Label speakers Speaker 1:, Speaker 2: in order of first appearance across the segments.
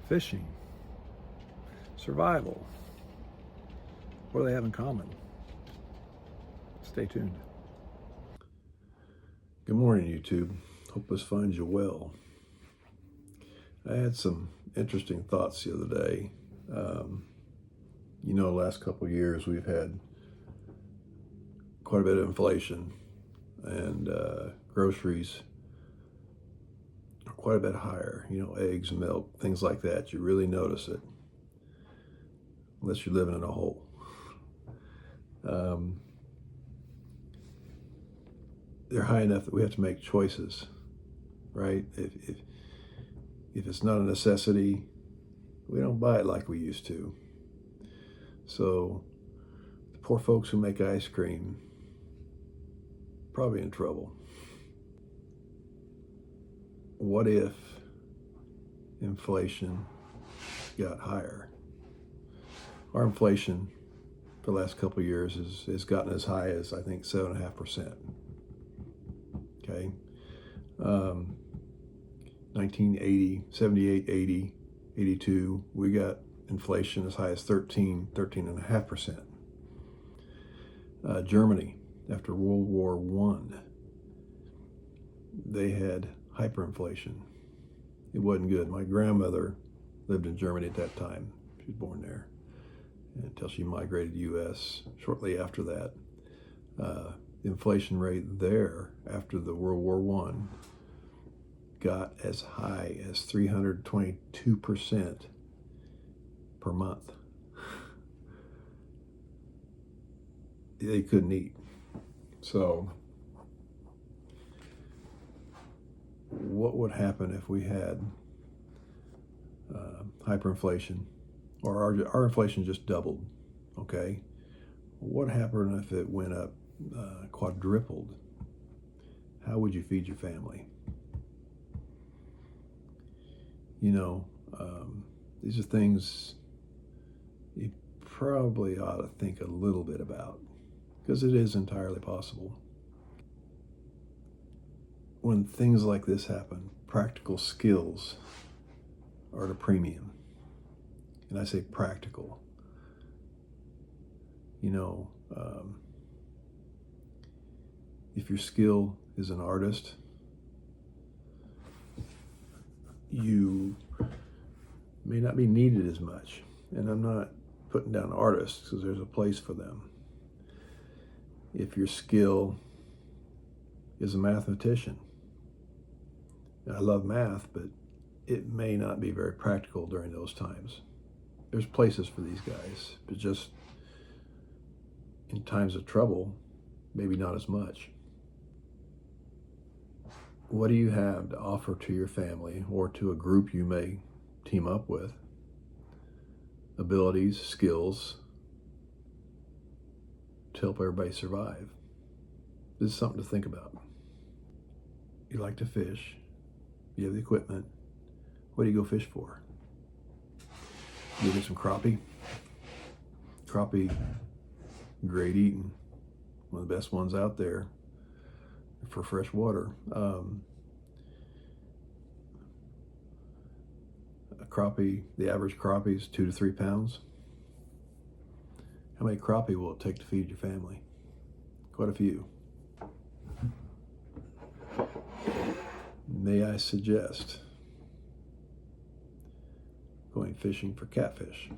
Speaker 1: fishing, survival. What do they have in common? Stay tuned. Good morning, YouTube. Hope this finds you well. I had some interesting thoughts the other day. The last couple of years we've had quite a bit of inflation, and groceries are quite a bit higher. Eggs, milk, things like that. You really notice it, unless you're living in a hole. They're high enough that we have to make choices, right? If it's not a necessity, we don't buy it like we used to. So the poor folks who make ice cream, probably in trouble. What if inflation got higher? Our inflation for the last couple of years has gotten as high as, I think, 7.5%. Okay. 1980, 78, 80, 82, we got inflation as high as 13.5%. Germany, after World War I, they had hyperinflation. It wasn't good. My grandmother lived in Germany at that time. She was born there until she migrated to the U.S. Shortly after that. The inflation rate there after the World War I got as high as 322% per month. They couldn't eat. So what would happen if we had hyperinflation, or our inflation just doubled? Okay, what happened if it went up quadrupled? How would you feed your family? These are things you probably ought to think a little bit about, because it is entirely possible. When things like this happen, practical skills are at a premium. And I say practical. If your skill is an artist, you may not be needed as much. And I'm not putting down artists, because there's a place for them. If your skill is a mathematician, I love math, but it may not be very practical during those times. There's places for these guys, but just in times of trouble, maybe not as much. What do you have to offer to your family or to a group you may team up with? Abilities, skills to help everybody survive. This is something to think about. You like to fish. You have the equipment. What do you go fish for? You get some crappie. Crappie, great eating. One of the best ones out there for fresh water. A crappie, the average crappie is 2 to 3 pounds. How many crappie will it take to feed your family? Quite a few. May I suggest going fishing for catfish?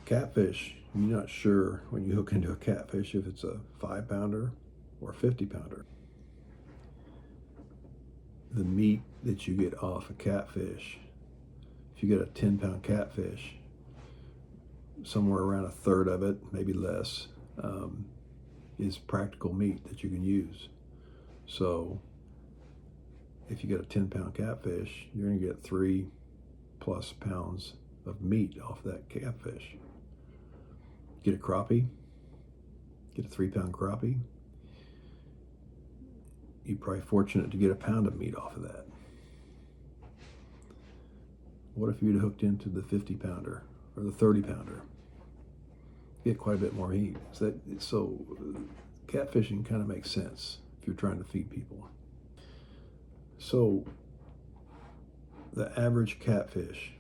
Speaker 1: Catfish, you're not sure when you hook into a catfish if it's a 5-pounder or a 50-pounder. The meat that you get off a catfish, if you get a 10-pound catfish, somewhere around a third of it, maybe less, is practical meat that you can use. So if you get a 10-pound catfish, you're going to get 3+ pounds of meat off that catfish. Get a crappie, get a 3-pound crappie, you're probably fortunate to get a pound of meat off of that. What if you'd hooked into the 50-pounder or the 30-pounder? Get quite a bit more meat. So catfishing kind of makes sense if you're trying to feed people. So The average catfish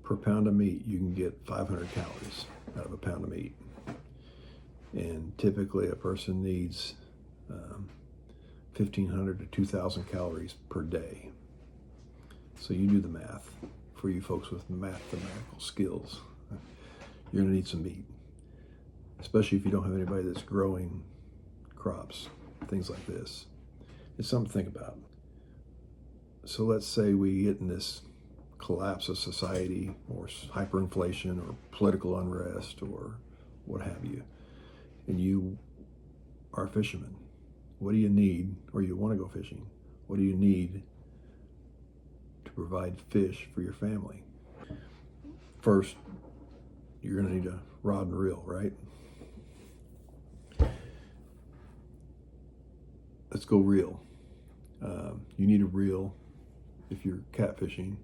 Speaker 1: per pound of meat, you can get 500 calories out of a pound of meat. And typically a person needs 1,500 to 2,000 calories per day. So you do the math. For you folks with mathematical skills, you're gonna need some meat, especially if you don't have anybody that's growing crops, things like this. It's something to think about. So let's say we get in this collapse of society, or hyperinflation, or political unrest, or what have you, and you are a fisherman. What do you need, or you want to go fishing? What do you need to provide fish for your family? First, you're going to need a rod and reel, right? Let's go reel. You need a reel if you're catfishing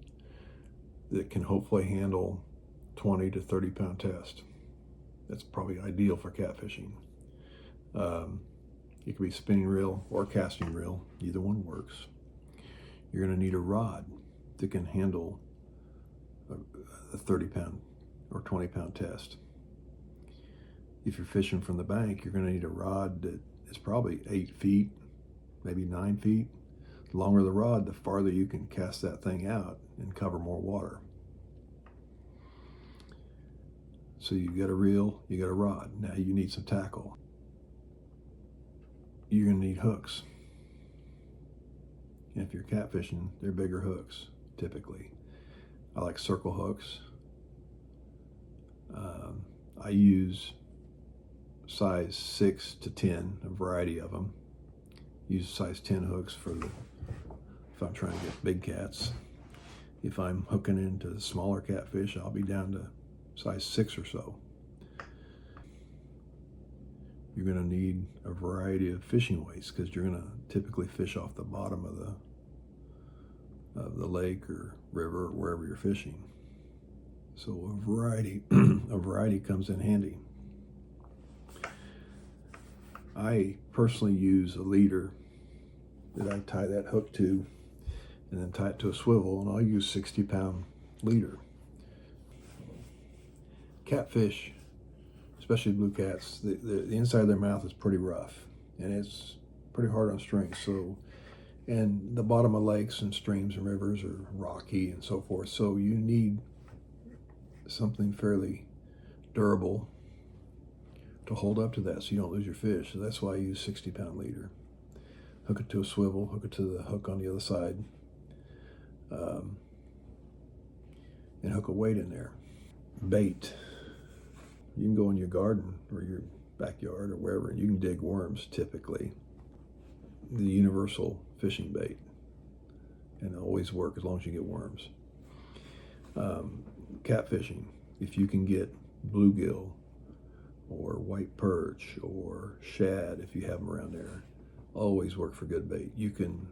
Speaker 1: that can hopefully handle 20 to 30 pound test. That's probably ideal for catfishing. It could be spinning reel or casting reel. Either one works. You're going to need a rod that can handle a 30 pound or 20 pound test. If you're fishing from the bank, you're going to need a rod that is probably 8 feet, maybe 9 feet. The longer the rod, the farther you can cast that thing out and cover more water. So you got a reel, you got a rod. Now you need some tackle. You're going to need hooks. And if you're catfishing, they're bigger hooks, typically. I like circle hooks. I use size 6 to 10, a variety of them. Use size 10 hooks if I'm trying to get big cats. If I'm hooking into smaller catfish, I'll be down to size 6 or so. You're going to need a variety of fishing weights, because you're going to typically fish off the bottom of the lake or river or wherever you're fishing. So a variety comes in handy. I personally use a leader that I tie that hook to, and then tie it to a swivel, and I'll use 60-pound leader. Catfish, especially blue cats, the inside of their mouth is pretty rough, and it's pretty hard on strings. So, and the bottom of lakes and streams and rivers are rocky and so forth. So you need something fairly durable to hold up to that, so you don't lose your fish. So that's why I use 60-pound leader. Hook it to a swivel, hook it to the hook on the other side, and hook a weight in there. Bait. You can go in your garden or your backyard or wherever, and you can dig worms, typically. The universal fishing bait, and it'll always work as long as you get worms. Catfishing, if you can get bluegill or white perch or shad, if you have them around there, always work for good bait. You can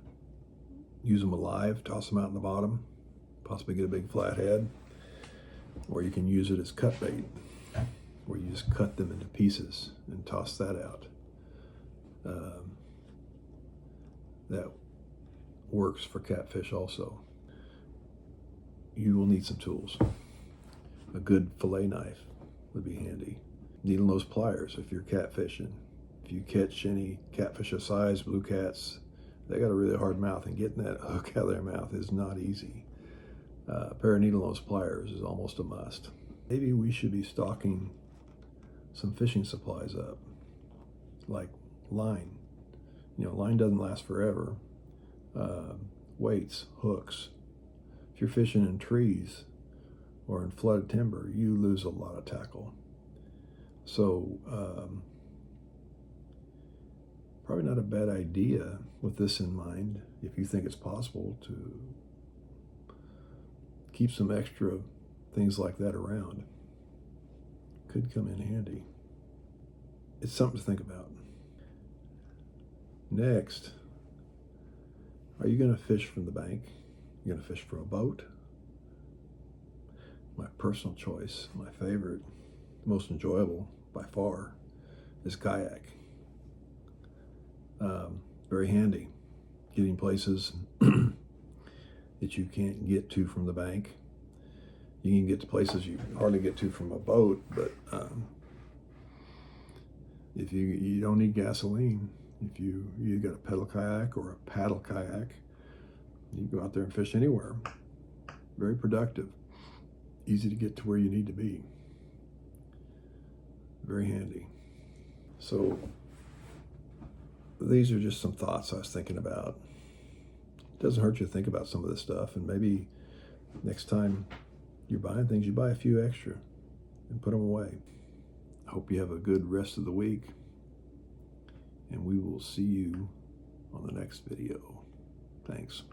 Speaker 1: use them alive, toss them out in the bottom, possibly get a big flathead, or you can use it as cut bait, where you just cut them into pieces and toss that out. That works for catfish also. You will need some tools. A good fillet knife would be handy. Needle nose pliers if you're catfishing. If you catch any catfish of size, blue cats, they got a really hard mouth, and getting that hook out of their mouth is not easy. A pair of needle nose pliers is almost a must. Maybe we should be stocking some fishing supplies up, like line. You know, line doesn't last forever. Weights, hooks. If you're fishing in trees or in flooded timber, you lose a lot of tackle. So probably not a bad idea, with this in mind, if you think it's possible, to keep some extra things like that around. Could come in handy. It's something to think about. Next, are you going to fish from the bank? You're going to fish from a boat? My personal choice, my favorite, most enjoyable by far, is kayak. Very handy, getting places. that you can't get to from the bank. You can get to places you hardly get to from a boat, but if you don't need gasoline, if you got a pedal kayak or a paddle kayak, you can go out there and fish anywhere. Very productive, easy to get to where you need to be. Very handy. So these are just some thoughts I was thinking about. It doesn't hurt you to think about some of this stuff, and maybe next time you're buying things, you buy a few extra and put them away. I hope you have a good rest of the week, and we will see you on the next video. Thanks.